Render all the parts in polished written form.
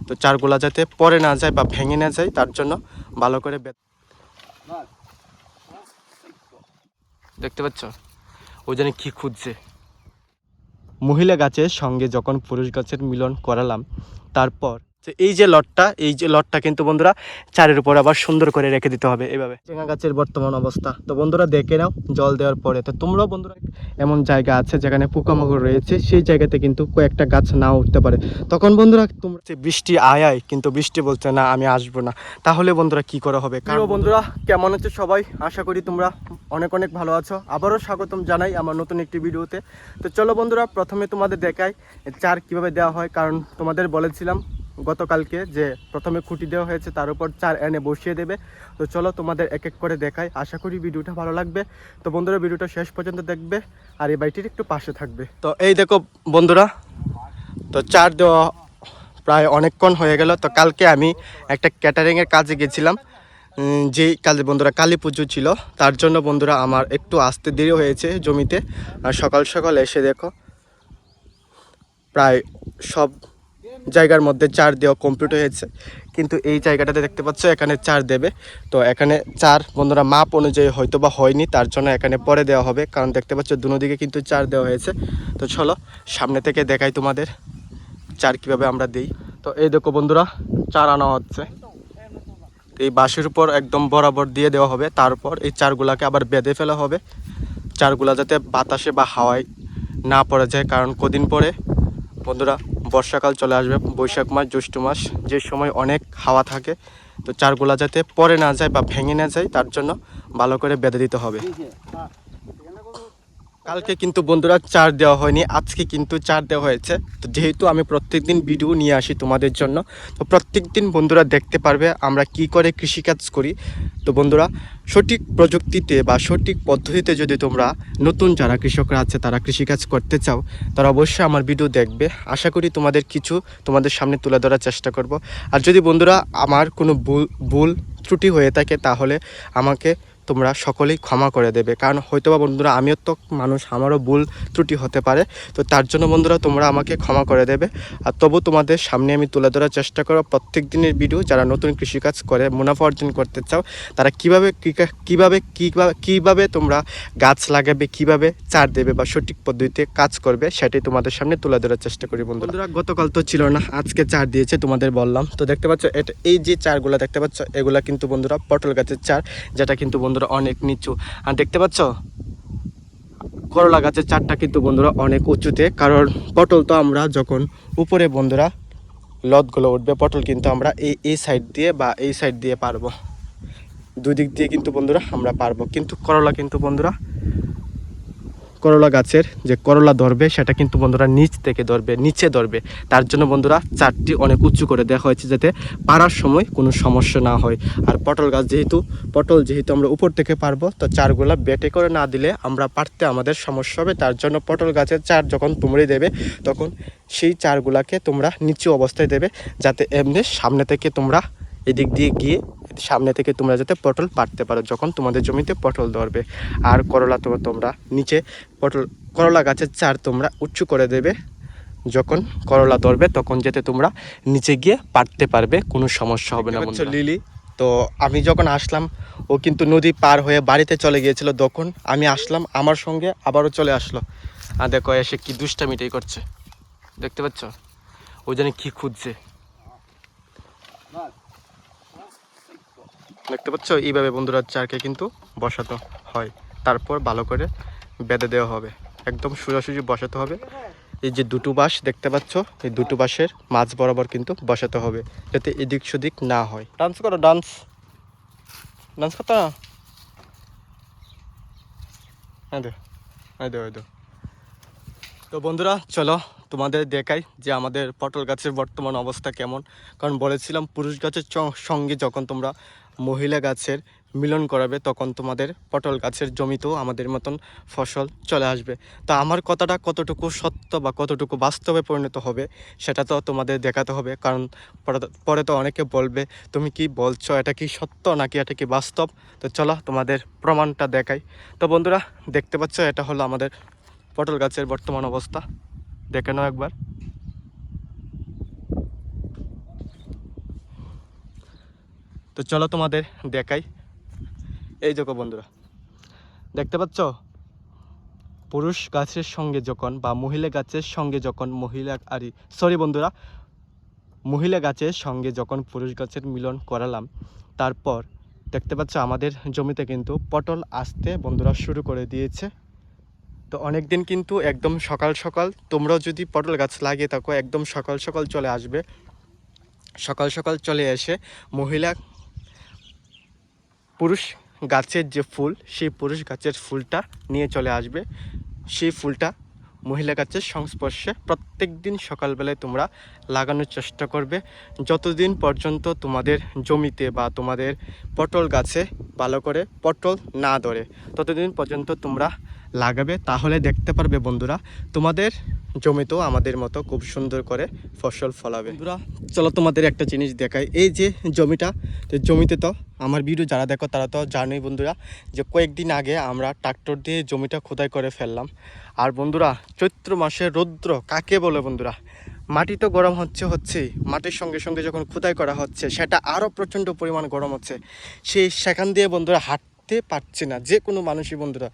তো চারগুলা যাতে পরে না যায় বা ভেঙে না যায় তার জন্য ভালো করে দেখতে পাচ্ছ ওই জন্য কি খুঁজছে। মহিলা গাছের সঙ্গে যখন পুরুষ গাছের মিলন করালাম তারপর এই যে লটটা কিন্তু বন্ধুরা চারের উপর আবার সুন্দর করে রেখে দিতে হবে এইভাবে। চেঙ্গা গাছের বর্তমান অবস্থা তো বন্ধুরা দেখে নাও জল দেওয়ার পরে। তো তোমরাও বন্ধুরা এমন জায়গা আছে যেখানে পোকামাকড় রয়েছে সেই জায়গাতে কিন্তু কয়েকটা গাছ নাও উঠতে পারে, তখন বন্ধুরা তোমরা বৃষ্টি আয় কিন্তু বৃষ্টি বলছে না আমি আসবো না, তাহলে বন্ধুরা কি করা হবে? কারণ বন্ধুরা কেমন আছে সবাই, আশা করি তোমরা অনেক অনেক ভালো আছো। আবারও স্বাগতম জানাই আমার নতুন একটি ভিডিওতে। তো চলো বন্ধুরা প্রথমে তোমাদের দেখাই চার কিভাবে দেওয়া হয়, কারণ তোমাদের বলেছিলাম গতকালকে যে প্রথমে খুঁটি দেওয়া হয়েছে তার উপর চার এনে বসিয়ে দেবে। তো চলো তোমাদের এক এক করে দেখাই, আশা করি ভিডিওটা ভালো লাগবে। তো বন্ধুরা ভিডিওটা শেষ পর্যন্ত দেখবে আর এই বাড়িটির একটু পাশে থাকবে। তো এই দেখো বন্ধুরা, তো চার দেওয়া প্রায় অনেকক্ষণ হয়ে গেল। তো কালকে আমি একটা ক্যাটারিংয়ের কাজে গেছিলাম, যেই কাজে বন্ধুরা কালী পুজো ছিল, তার জন্য বন্ধুরা আমার একটু আসতে দেরি হয়েছে জমিতে। আর সকাল সকাল এসে দেখো প্রায় সব জায়গার মধ্যে চার দেওয়া কমপ্লিট হয়েছে, কিন্তু এই জায়গাটাতে দেখতে পাচ্ছ এখানে চার দেবে। তো এখানে চার বন্ধুরা মাপ অনুযায়ী হয়তো বা হয়নি, তার জন্য এখানে পরে দেওয়া হবে, কারণ দেখতে পাচ্ছ দুদিকে কিন্তু চার দেওয়া হয়েছে। তো চলো সামনে থেকে দেখাই তোমাদের চার কিভাবে আমরা দিই। তো এই দেখো বন্ধুরা চার আনা হচ্ছে, এই বাঁশের উপর একদম বরাবর দিয়ে দেওয়া হবে, তারপর এই চারগুলাকে আবার বেঁধে ফেলা হবে। চারগুলা যাতে বাতাসে বা হাওয়ায় না পড়ে যায়, কারণ কদিন পরে বন্ধুরা বর্ষাকাল চলে আসবে, বৈশাখ মাস জ্যৈষ্ঠ মাস, যে সময় অনেক হাওয়া থাকে। তো চারগুলা যাতে পরে না যায় বা ভেঙে না যায় তার জন্য ভালো করে বেঁধে দিতে হবে। কালকে কিন্তু বন্ধুরা চার দেওয়া হয়নি, আজকে কিন্তু চার দেওয়া হয়েছে। তো যেহেতু আমি প্রত্যেকদিন ভিডিও নিয়ে আসি তোমাদের জন্য, তো প্রত্যেকদিন বন্ধুরা দেখতে পারবে আমরা কি করে কৃষিকাজ করি। তো বন্ধুরা সঠিক প্রযুক্তিতে বা সঠিক পদ্ধতিতে যদি তোমরা নতুন যারা কৃষকরা আছে তারা কৃষিকাজ করতে চাও, তারা অবশ্যই আমার ভিডিও দেখবে। আশা করি তোমাদের সামনে তুলে ধরার চেষ্টা করব। আর যদি বন্ধুরা আমার কোনো ভুল ত্রুটি হয়ে থাকে তাহলে আমাকে তোমরা সকলেই ক্ষমা করে দেবে, কারণ হয়তোবা বন্ধুরা আমিও তো মানুষ, আমারও ভুল ত্রুটি হতে পারে। তো তার জন্য বন্ধুরা তোমরা আমাকে ক্ষমা করে দেবে। আর তবু তোমাদের সামনে আমি তুলে ধরার চেষ্টা করব প্রত্যেক দিনের ভিডিও। যারা নতুন কৃষিকাজ করে মুনাফা অর্জন করতে চাও তারা কিভাবে তোমরা গাছ লাগাবে, কিভাবে চার দেবে বা সঠিক পদ্ধতিতে কাজ করবে, সেটাই তোমাদের সামনে তুলে ধরার চেষ্টা করি। বন্ধুরা গতকাল তো ছিল না, আজকে চার দিয়েছে তোমাদের বললাম। তো দেখতে পাচ্ছ এই যে চারগুলা দেখতে পাচ্ছ এগুলা কিন্তু বন্ধুরা পটল গাছের চার, যেটা কিন্তু বন্ধুরা অনেক নিচু। আর দেখতে পাচ্ছ করলা গাছের চারটা কিন্তু বন্ধুরা অনেক উঁচুতে, কারণ পটল তো আমরা যখন উপরে বন্ধুরা লতগুলো উঠবে পটল কিন্তু আমরা এই সাইড দিয়ে বা এই সাইড দিয়ে পারবো, দুই দিক দিয়ে কিন্তু বন্ধুরা আমরা পারবো। কিন্তু করলা কিন্তু বন্ধুরা করলা গাছের যে করলা ধরবে সেটা কিন্তু বন্ধুরা নিচে ধরবে, তার জন্য বন্ধুরা চারটি অনেক উঁচু করে দেওয়া হয়েছে যাতে পারার সময় কোনো সমস্যা না হয়। আর পটল যেহেতু আমরা উপর থেকে পারবো, তো চারগুলা বেটে করে না দিলে আমরা পারতে আমাদের সমস্যা হবে। তার জন্য পটল গাছের চার যখন তোমরা দেবে তখন সেই চারগুলাকে তোমরা নিচু অবস্থায় দেবে, যাতে এমনি সামনে থেকে তোমরা এদিক দিয়ে গিয়ে সামনে থেকে তোমরা যাতে পটল পারতে পারো যখন তোমাদের জমিতে পটল ধরবে। আর করলা তো তোমরা নিচে করলা গাছের চার তোমরা উঁচু করে দেবে, যখন করলা ধরবে তখন যাতে তোমরা নিচে গিয়ে পারতে পারবে, কোনো সমস্যা হবে না। লিলি তো আমি যখন আসলাম ও কিন্তু নদী পার হয়ে বাড়িতে চলে গিয়েছিল, তখন আমি আসলাম আমার সঙ্গে আবারও চলে আসলো। আর দেখো এসে কি দুষ্টামিটাই করছে, দেখতে পাচ্ছ ওই জন্য কি খুঁজছে, দেখতে পাচ্ছ। এইভাবে বন্ধুরা চারকে কিন্তু বসাতে হয়, তারপর ভালো করে বেঁধে দেওয়া হবে, একদম সোজাসুজি বসাতে হবে। এই যে দুটো বাঁশ দেখতে পাচ্ছ, এই দুটো বাঁশের মাঝ বরাবর কিন্তু বসাতে হবে, যাতে এদিক সেদিক না হয়। ডান্স করো, ডান্স করতো না। তো বন্ধুরা চলো তোমাদের দেখাই যে আমাদের পটল গাছের বর্তমান অবস্থা কেমন, কারণ বলেছিলাম পুরুষ গাছের সঙ্গে যখন তোমরা মহিলা গাছের মিলন করাবে তখন তোমাদের পটল গাছের জমিতেও আমাদের মতন ফসল চলে আসবে। তো আমার কথাটা কতটুকু সত্য বা কতটুকু বাস্তবে পরিণত হবে সেটা তো তোমাদের দেখাতে হবে, কারণ পরে তো অনেকে বলবে তুমি কি বলছো, এটা কি সত্য নাকি এটা কি বাস্তব। তো চলো তোমাদের প্রমাণটা দেখাই। তো বন্ধুরা দেখতে পাচ্ছ এটা হলো আমাদের পটল গাছের বর্তমান অবস্থা, দেখে নাও একবার। তো চলো তোমাদের দেখাই। এই দেখো বন্ধুরা, দেখতে পাচ্ছ পুরুষ গাছের সঙ্গে যখন বা মহিলা গাছের সঙ্গে যখন মহিলা গাছের সঙ্গে যখন পুরুষ গাছের মিলন করালাম, তারপর দেখতে পাচ্ছ আমাদের জমিতে কিন্তু পটল আসতে বন্ধুরা শুরু করে দিয়েছে। তো অনেক দিন কিন্তু একদম সকাল সকাল তোমরাও যদি পটল গাছ লাগিয়ে থাকো একদম সকাল সকাল চলে আসবে। সকাল সকাল চলে এসে পুরুষ গাছের যে ফুল, সেই পুরুষ গাছের ফুলটা নিয়ে চলে আসবে। সেই ফুলটা মহিলা গাছের সংস্পর্শে প্রত্যেক দিন সকালবেলায় তোমরা লাগানোর চেষ্টা করবে। যতদিন পর্যন্ত তোমাদের জমিতে বা তোমাদের পটল গাছে ভালো করে পটল না ধরে ততদিন পর্যন্ত তোমরা লাগাবে। তাহলে দেখতে পারবে বন্ধুরা তোমাদের জমিতেও আমাদের মতো খুব সুন্দর করে ফসল ফলাবে। বন্ধুরা চলো তোমাদের একটা জিনিস দেখাই। এই যে জমিটা, তো জমিতে তো আমার ভিডিও যারা দেখো তারা তো জানোই বন্ধুরা যে কয়েকদিন আগে আমরা ট্রাক্টর দিয়ে জমিটা খোদাই করে ফেললাম। আর বন্ধুরা চৈত্র মাসে রৌদ্র কাকে বলে বন্ধুরা, মাটি তো গরম হচ্ছেই, মাটির সঙ্গে সঙ্গে যখন খোদাই করা হচ্ছে সেটা আরও প্রচণ্ড পরিমাণ গরম হচ্ছে। সেখান দিয়ে বন্ধুরা হাঁটতে পারছে না যে কোনো মানুষই বন্ধুরা,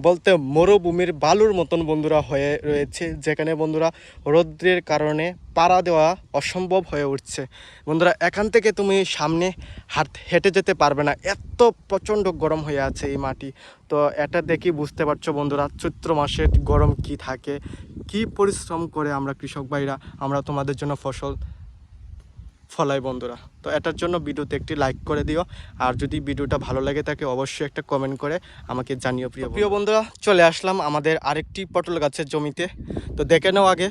বলতে মরুভূমির বালুর মতন বন্ধুরা হয়ে রয়েছে, যেখানে বন্ধুরা রৌদ্রের কারণে পাড়া দেওয়া অসম্ভব হয়ে উঠছে। বন্ধুরা এখান থেকে তুমি সামনে হেঁটে যেতে পারবে না, এত প্রচণ্ড গরম হয়ে আছে এই মাটি। তো এটা দেখি বুঝতে পারছো বন্ধুরা চৈত্র মাসের গরম কি থাকে, কি পরিশ্রম করে আমরা কৃষক ভাইরা আমরা তোমাদের জন্য ফসল ফলাই বন্ধুরা। তো এটার জন্য ভিডিওতে একটি লাইক করে দিও, আর যদি ভিডিওটা ভালো লাগে থাকে অবশ্যই একটা কমেন্ট করে আমাকে জানিও। প্রিয় বন্ধুরা চলে আসলাম আমাদের আরেকটি পটল গাছের জমিতে। তো দেখে নাও আগে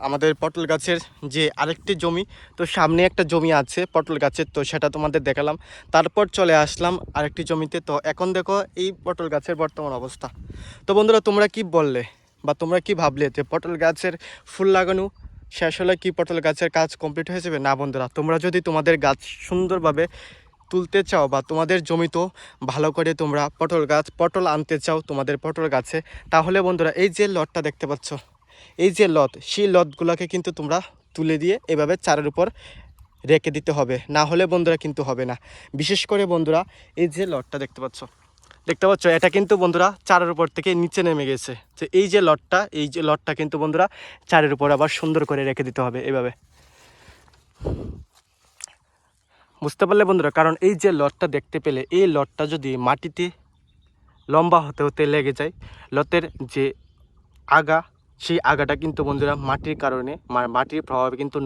আমাদের পটল গাছের যে আরেকটি জমি, তো সামনে একটা জমি আছে পটল গাছের, তো সেটা তোমাদের দেখালাম। তারপর চলে আসলাম আরেকটি জমিতে। তো এখন দেখো এই পটল গাছের বর্তমান অবস্থা। তো বন্ধুরা তোমরা কি বললে বা তোমরা কি ভাবলে যে পটল গাছের ফুল লাগানো শেষ হলে কি পটল গাছের কাজ কমপ্লিট হয়ে যাবে? না বন্ধুরা, তোমরা যদি তোমাদের গাছ সুন্দরভাবে তুলতে চাও বা তোমাদের জমিতেও ভালো করে তোমরা পটল আনতে চাও তোমাদের পটল গাছে, তাহলে বন্ধুরা এই যে লটটা দেখতে পাচ্ছ, এই যে লট, সেই লটগুলোকে কিন্তু তোমরা তুলে দিয়ে এভাবে চারের উপর রেখে দিতে হবে, না হলে বন্ধুরা কিন্তু হবে না। বিশেষ করে বন্ধুরা এই যে লটটা দেখতে পাচ্ছ এটা কিন্তু বন্ধুরা চারের উপর থেকে নিচে নেমে গেছে। তো এই যে লটটা কিন্তু বন্ধুরা চারের উপর আবার সুন্দর করে রেখে দিতে হবে এভাবে, বুঝতে পারলে বন্ধুরা? কারণ এই যে লটটা দেখতে পেলে, এই লটটা যদি মাটিতে লম্বা হতে হতে লেগে যায়, লতের যে আগা, সেই আগাটা কিন্তু বন্ধুরা মাটির কারণে মাটির প্রভাবে কিন্তু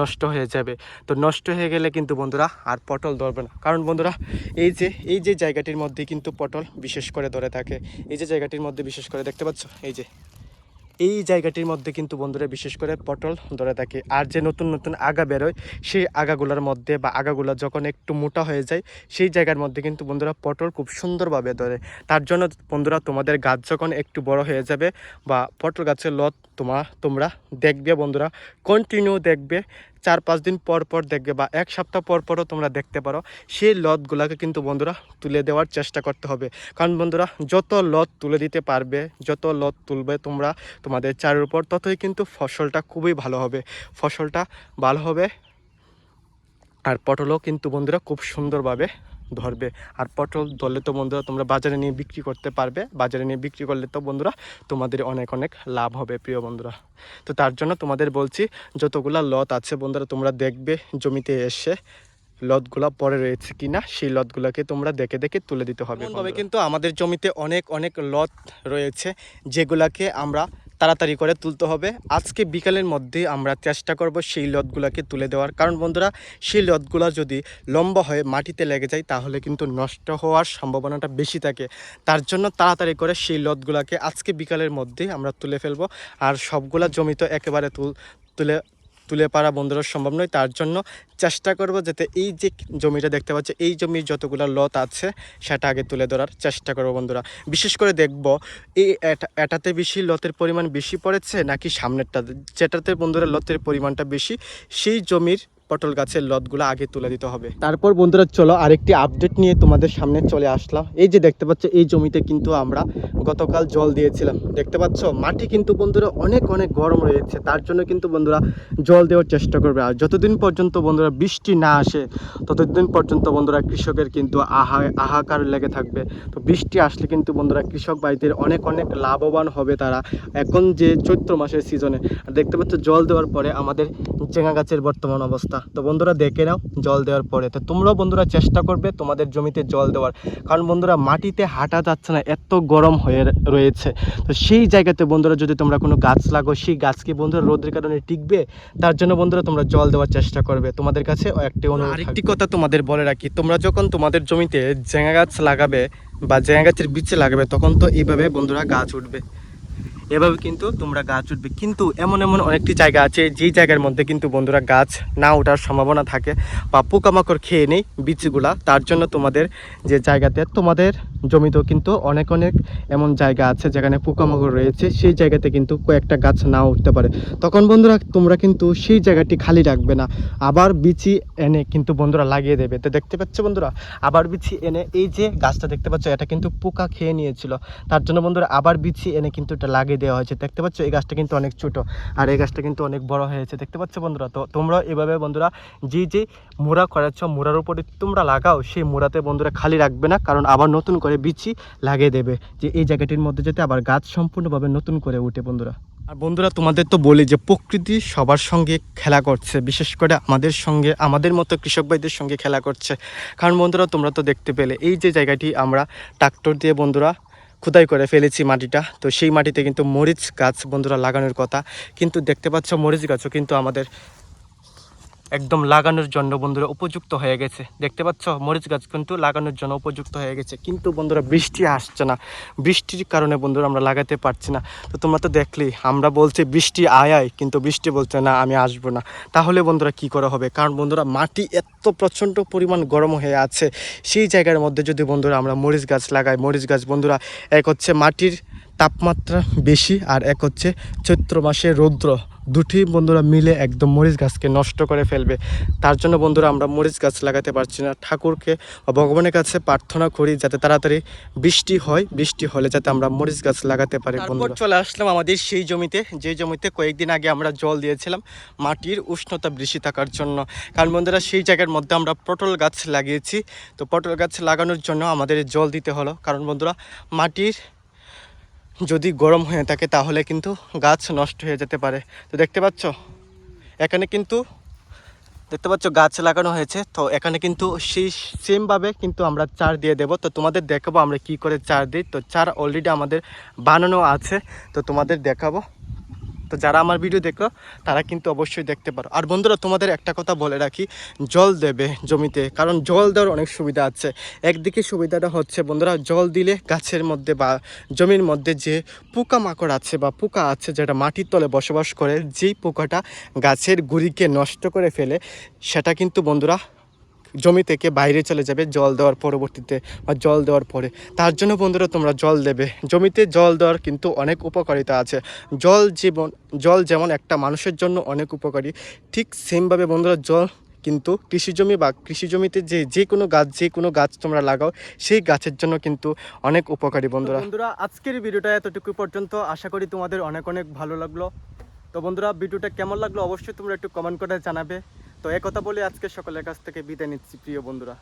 নষ্ট হয়ে যাবে। তো নষ্ট হয়ে গেলে কিন্তু বন্ধুরা আর পটল ধরবে না। কারণ বন্ধুরা এই যে জায়গাটির মধ্যে কিন্তু পটল বিশেষ করে ধরে থাকে। এই যে জায়গাটির মধ্যে বিশেষ করে দেখতে পাচ্ছ, এই জায়গাটির মধ্যে কিন্তু বন্ধুরা বিশেষ করে পটল ধরে থাকে। আর যে নতুন নতুন আগা বেরোয়, সেই আগাগুলোর মধ্যে বা আগাগুলো যখন একটু মোটা হয়ে যায়, সেই জায়গার মধ্যে কিন্তু বন্ধুরা পটল খুব সুন্দরভাবে ধরে। তার জন্য বন্ধুরা তোমাদের গাছ যখন একটু বড় হয়ে যাবে বা পটল গাছের লত তোমরা দেখবে বন্ধুরা, কন্টিনিউ দেখবে, 4-5 দিন পর পর দেখবে বা 1 সপ্তাহ পর পরও তোমরা দেখতে পারো, সেই লতগুলোকে কিন্তু বন্ধুরা তুলে দেওয়ার চেষ্টা করতে হবে। কারণ বন্ধুরা যত লত তুলে দিতে পারবে, যত লত তুলবে তোমরা তোমাদের চারের উপর, ততই কিন্তু ফসলটা খুবই ভালো হবে, আর পটলও কিন্তু বন্ধুরা খুব সুন্দরভাবে ধরবে। আর পটল ধরলে তো বন্ধুরা তোমরা বাজারে নিয়ে বিক্রি করতে পারবে, বাজারে নিয়ে বিক্রি করলে তো বন্ধুরা তোমাদের অনেক লাভ হবে প্রিয় বন্ধুরা। তো তার জন্য তোমাদের বলছি, যতগুলা লত আছে বন্ধুরা তোমরা দেখবে জমিতে এসে লতগুলা পরে রয়েছে কিনা, সেই লতগুলাকে তোমরা দেখে দেখে তুলে দিতে হবে। তবে কিন্তু আমাদের জমিতে অনেক লত রয়েছে, যেগুলাকে আমরা তাড়াতাড়ি করে তুলতে হবে। আজকে বিকালের মধ্যে আমরা চেষ্টা করব সেই লতগুলাকে তুলে দেওয়ার। কারণ বন্ধুরা সেই লতগুলা যদি লম্বা হয়ে মাটিতে লেগে যায় তাহলে কিন্তু নষ্ট হওয়ার সম্ভাবনাটা বেশি থাকে। তার জন্য তাড়াতাড়ি করে সেই লতগুলাকে আজকে বিকালের মধ্যেই আমরা তুলে ফেলবো। আর সবগুলা জমি তো একেবারে তুলে পারা বন্ধুরা সম্ভব নয়। তার জন্য চেষ্টা করব যাতে এই যে জমিটা দেখতে পাচ্ছি, এই জমির যতগুলো লত আছে সেটা আগে তুলে ধরার চেষ্টা করব বন্ধুরা। বিশেষ করে দেখব এটাতে বেশি লতের পরিমাণ বেশি পড়েছে নাকি সামনেরটা, যেটাতে বন্ধুরা লতের পরিমাণটা বেশি, সেই জমির পটল গাছের লতগুলো আগে তুলে দিতে হবে। তারপর বন্ধুরা চলো আরেকটি আপডেট নিয়ে তোমাদের সামনে চলে আসলাম। এই যে দেখতে পাচ্ছ এই জমিতে কিন্তু আমরা গতকাল জল দিয়েছিলাম। দেখতে পাচ্ছ মাটি কিন্তু বন্ধুরা অনেক অনেক গরম রয়েছে, তার জন্য কিন্তু বন্ধুরা জল দেওয়ার চেষ্টা করবে। আর যতদিন পর্যন্ত বন্ধুরা বৃষ্টি না আসে ততদিন পর্যন্ত বন্ধুরা কৃষকের কিন্তু হাহাকার লেগে থাকবে। তো বৃষ্টি আসলে কিন্তু বন্ধুরা কৃষক ভাইদের অনেক অনেক লাভবান হবে তারা। এখন যে চৈত্র মাসের সিজনে দেখতে পাচ্ছ জল দেওয়ার পরে আমাদের ঝিঙা গাছের বর্তমান অবস্থা। তো বন্ধুরা দেখে নাও জল দেওয়ার পরে। তো তোমরাও বন্ধুরা চেষ্টা করবে তোমাদের জমিতে জল দেওয়ার, কারণ বন্ধুরা মাটিতে হাঁটা যাচ্ছে না, এত গরম হয়ে রয়েছে। তো সেই জায়গাতে বন্ধুরা যদি তোমরা কোনো গাছ লাগো, সেই গাছকে বন্ধুরা রোদের কারণে টিকবে, তার জন্য বন্ধুরা তোমরা জল দেওয়ার চেষ্টা করবে। তোমাদের কাছে একটি অনুরোধ। আরেকটি কথা তোমাদের বলে রাখি, তোমরা যখন তোমাদের জমিতে ঝিঙা গাছ লাগাবে বা ঝিঙা গাছের বীজে লাগাবে তখন তো এইভাবে বন্ধুরা গাছ উঠবে, এভাবে কিন্তু তোমরা গাছ উঠবে। কিন্তু এমন এমন অনেকটি জায়গা আছে যেই জায়গার মধ্যে কিন্তু বন্ধুরা গাছ না ওঠার সম্ভাবনা থাকে বা পোকামাকড় খেয়ে নেই বীজগুলা। তার জন্য তোমাদের যে জায়গাতে তোমাদের জমিতেও কিন্তু অনেক অনেক এমন জায়গা আছে যেখানে পোকামাকড় রয়েছে, সেই জায়গাতে কিন্তু কয়েকটা গাছ নাও উঠতে পারে। তখন বন্ধুরা তোমরা কিন্তু সেই জায়গাটি খালি রাখবে না, আবার বিচি এনে কিন্তু বন্ধুরা লাগিয়ে দেবে। তো দেখতে পাচ্ছ বন্ধুরা আবার বিচি এনে, এই যে গাছটা দেখতে পাচ্ছ এটা কিন্তু পোকা খেয়ে নিয়েছিল, তার জন্য বন্ধুরা আবার বিচি এনে কিন্তু এটা লাগিয়ে দেওয়া হয়েছে। দেখতে পাচ্ছ এই গাছটা কিন্তু অনেক ছোট আর এই গাছটা কিন্তু অনেক বড় হয়েছে, দেখতে পাচ্ছ বন্ধুরা। তো তোমরা এভাবে বন্ধুরা যে মোড়া করাচ্ছ মোড়ার উপরে তোমরা লাগাও, সেই মোড়াতে বন্ধুরা খালি রাখবে না, কারণ আবার নতুন করে বিচি লাগিয়ে দেবে, যে এই জায়গাটির মধ্যে যাতে আবার গাছ সম্পূর্ণভাবে নতুন করে উঠে বন্ধুরা। আর বন্ধুরা তোমাদের তো বলি যে প্রকৃতি সবার সঙ্গে খেলা করছে, বিশেষ করে আমাদের সঙ্গে, আমাদের মতো কৃষক ভাইদের সঙ্গে খেলা করছে। কারণ বন্ধুরা তোমরা তো দেখতে পেলে এই যে জায়গাটি আমরা ট্রাক্টর দিয়ে বন্ধুরা খোদাই করে ফেলেছি মাটিটা, তো সেই মাটিতে কিন্তু মরিচ গাছ বন্ধুরা লাগানোর কথা, কিন্তু দেখতে পাচ্ছ মরিচ গাছও কিন্তু আমাদের একদম লাগানোর জন্য বন্ধুরা উপযুক্ত হয়ে গেছে। দেখতে পাচ্ছ মরিচ গাছ কিন্তু লাগানোর জন্য উপযুক্ত হয়ে গেছে, কিন্তু বন্ধুরা বৃষ্টি আসছে না, বৃষ্টির কারণে বন্ধুরা আমরা লাগাতে পারছি না। তো তোমরা তো দেখলেই আমরা বলছি বৃষ্টি আয়, কিন্তু বৃষ্টি বলছে না আমি আসবো না। তাহলে বন্ধুরা কি করা হবে, কারণ বন্ধুরা মাটি এত প্রচণ্ড পরিমাণ গরম হয়ে আছে, সেই জায়গার মধ্যে যদি বন্ধুরা আমরা মরিচ গাছ লাগাই, মরিচ গাছ বন্ধুরা এক হচ্ছে মাটির তাপমাত্রা বেশি, আর এক হচ্ছে চৈত্র মাসে রৌদ্র, দুটি বন্ধুরা মিলে একদম মরিচ গাছকে নষ্ট করে ফেলবে। তার জন্য বন্ধুরা আমরা মরিচ গাছ লাগাতে পারছি না। ঠাকুরকে বা ভগবানের কাছে প্রার্থনা করি যাতে তাড়াতাড়ি বৃষ্টি হয়, বৃষ্টি হলে যাতে আমরা মরিচ গাছ লাগাতে পারি। বন্ধুরা চলে আসলাম আমাদের সেই জমিতে, যে জমিতে কয়েকদিন আগে আমরা জল দিয়েছিলাম মাটির উষ্ণতা বেশি থাকার জন্য। কারণ বন্ধুরা সেই জায়গার মধ্যে আমরা পটল গাছ লাগিয়েছি, তো পটল গাছ লাগানোর জন্য আমাদের জল দিতে হলো, কারণ বন্ধুরা মাটির যদি গরম হয়ে থাকে তাহলে কিন্তু গাছ নষ্ট হয়ে যেতে পারে। তো দেখতে পাচ্ছ এখানে কিন্তু দেখতে পাচ্ছ গাছ লাগানো হয়েছে, তো এখানে কিন্তু সেই সেমভাবে কিন্তু আমরা চার দিয়ে দেব। তো তোমাদের দেখাবো আমরা কি করে চার দিই। তো চার অলরেডি আমাদের বানানো আছে, তো তোমাদের দেখাবো। তো যারা আমার ভিডিও দেখো তারা কিন্তু অবশ্যই দেখতে পারো। আর বন্ধুরা তোমাদের একটা কথা বলে রাখি, জল দেবে জমিতে, কারণ জল দেওয়ার অনেক সুবিধা আছে। একদিকে সুবিধাটা হচ্ছে বন্ধুরা জল দিলে গাছের মধ্যে বা জমির মধ্যে যে পোকামাকড় আছে বা পোকা আছে যেটা মাটির তলে বসবাস করে, যেই পোকাটা গাছের গুঁড়িকে নষ্ট করে ফেলে, সেটা কিন্তু বন্ধুরা জমি থেকে বাইরে চলে যাবে জল দেওয়ার পরবর্তীতে বা জল দেওয়ার পরে। তার জন্য বন্ধুরা তোমরা জল দেবে। জমিতে জল দেওয়ার কিন্তু অনেক উপকারিতা আছে। জল যেমন একটা মানুষের জন্য অনেক উপকারী, ঠিক সেমভাবে বন্ধুরা জল কিন্তু কৃষি জমি বা কৃষি জমিতে যে কোনো গাছ তোমরা লাগাও সেই গাছের জন্য কিন্তু অনেক উপকারী। বন্ধুরা আজকের ভিডিওটা এতটুকু পর্যন্ত, আশা করি তোমাদের অনেক অনেক ভালো লাগলো। তো বন্ধুরা ভিডিওটা কেমন লাগলো অবশ্যই তোমরা একটু কমেন্ট করে জানাবে। তো একথা বলে আজকে সকলের কাছ থেকে বিদায় নিচ্ছি প্রিয় বন্ধুরা।